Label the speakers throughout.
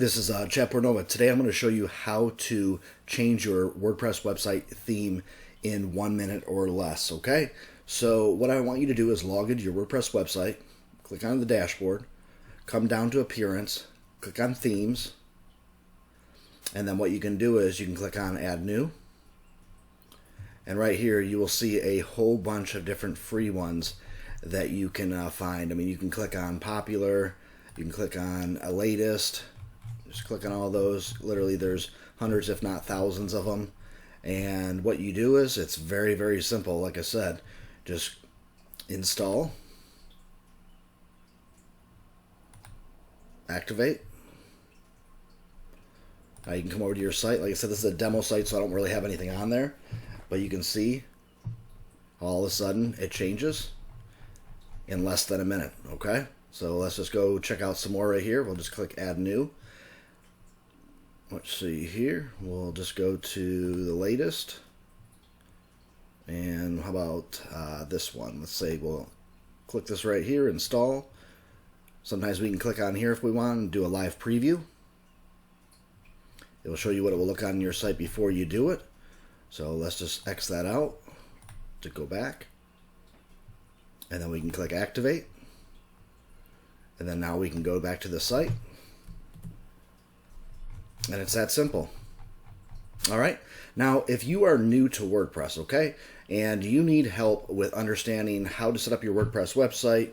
Speaker 1: this is Chad Pornova. Today I'm going to show you how to change your WordPress website theme in 1 minute or less, okay? So what I want you to do is log into your WordPress website, click on the dashboard, come down to Appearance, click on Themes, and then what you can do is you can click on Add New, and right here you will see a whole bunch of different free ones that you can find. I mean, you can click on Popular, you can click on Latest. Just click on all those. Literally there's hundreds if not thousands of them, and what you do is it's very, very simple. Like I said, just install, activate. Now you can come over to your site. Like I said, this is a demo site, so I don't really have anything on there, but you can see all of a sudden it changes in less than a minute. Okay, so let's just go check out some more right here. We'll just click Add New. Let's see here. We'll just go to the latest. And how about this one? Let's say we'll click this right here, install. Sometimes we can click on here if we want and do a live preview. It will show you what it will look on your site before you do it. So let's just X that out to go back. And then we can click activate. And then now we can go back to the site. And it's that simple. All right. Now, if you are new to WordPress, okay, and you need help with understanding how to set up your WordPress website,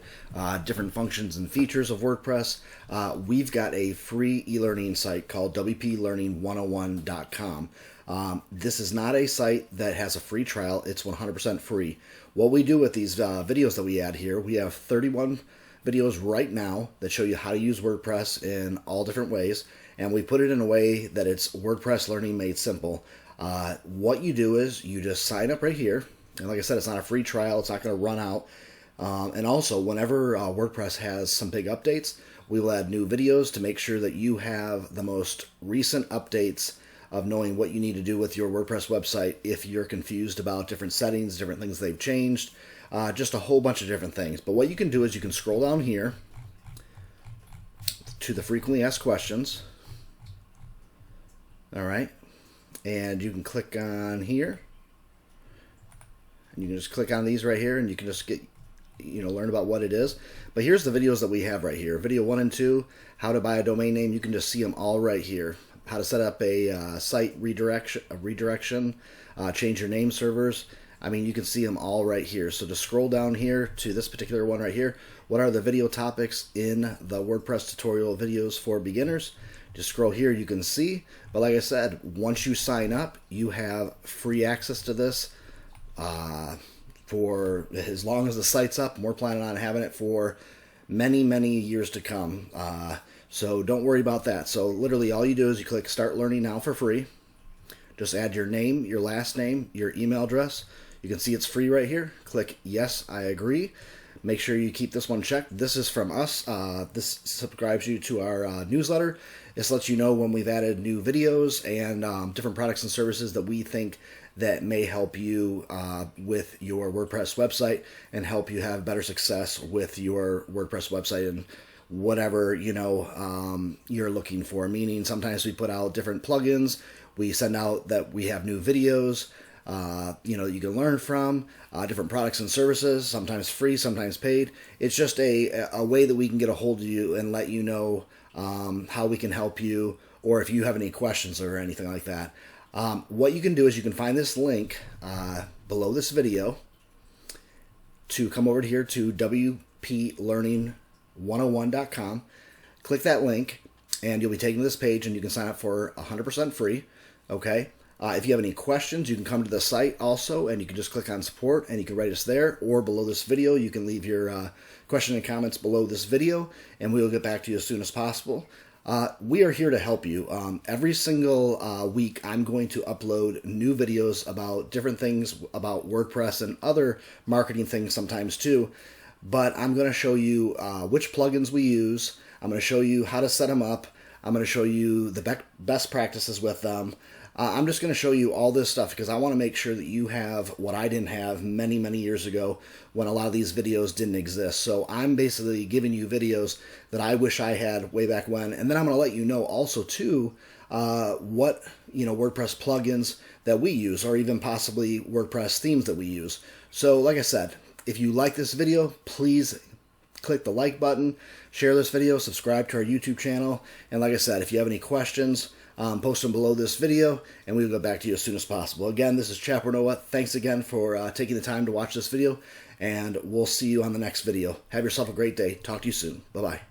Speaker 1: different functions and features of WordPress, we've got a free e-learning site called WPLearning101.com. This is not a site that has a free trial. It's 100% free. What we do with these videos that we add here, we have 31 videos right now that show you how to use WordPress in all different ways, and we put it in a way that it's WordPress learning made simple. What you do is you just sign up right here, and like I said, it's not a free trial, it's not going to run out, and also whenever WordPress has some big updates, we will add new videos to make sure that you have the most recent updates of knowing what you need to do with your WordPress website if you're confused about different settings, different things they've changed, just a whole bunch of different things. But what you can do is you can scroll down here to the frequently asked questions. All right, and you can click on here, and you can just click on these right here, and you can just get, learn about what it is. But here's the videos that we have right here. Video 1 and 2, how to buy a domain name. You can just see them all right here. How to set up a site redirection, change your name servers. I mean, you can see them all right here. So to scroll down here to this particular one right here, what are the video topics in the WordPress tutorial videos for beginners? Just scroll here, you can see. But like I said, once you sign up, you have free access to this for as long as the site's up, and we're planning on having it for many, many years to come. So don't worry about that. So literally all you do is you click Start Learning Now for free. Just add your name, your last name, your email address. You can see it's free right here. Click Yes, I agree. Make sure you keep this one checked. This is from us. This subscribes you to our newsletter. This lets you know when we've added new videos and different products and services that we think that may help you with your WordPress website and help you have better success with your WordPress website and whatever you're looking for. Meaning sometimes we put out different plugins. We send out that we have new videos. You can learn from different products and services, sometimes free, sometimes paid. It's just a way that we can get a hold of you and let you know how we can help you, or if you have any questions or anything like that. What you can do is you can find this link below this video to come over here to WPLearning101.com. Click that link, and you'll be taken to this page, and you can sign up for 100% free. Okay. If you have any questions, you can come to the site also, and you can just click on support, and you can write us there, or below this video. You can leave your question and comments below this video, and we will get back to you as soon as possible. We are here to help you. Every single week, I'm going to upload new videos about different things about WordPress and other marketing things sometimes too, but I'm going to show you which plugins we use. I'm going to show you how to set them up. I'm going to show you the best practices with them. I'm just going to show you all this stuff because I want to make sure that you have what I didn't have many, many years ago when a lot of these videos didn't exist. So I'm basically giving you videos that I wish I had way back when. And then I'm going to let you know also too what WordPress plugins that we use, or even possibly WordPress themes that we use. So like I said, if you like this video, please click the like button, share this video, subscribe to our YouTube channel, and like I said, if you have any questions, post them below this video, and we'll get back to you as soon as possible. Again, this is Chapter Noah. Thanks again for taking the time to watch this video, and we'll see you on the next video. Have yourself a great day. Talk to you soon. Bye-bye.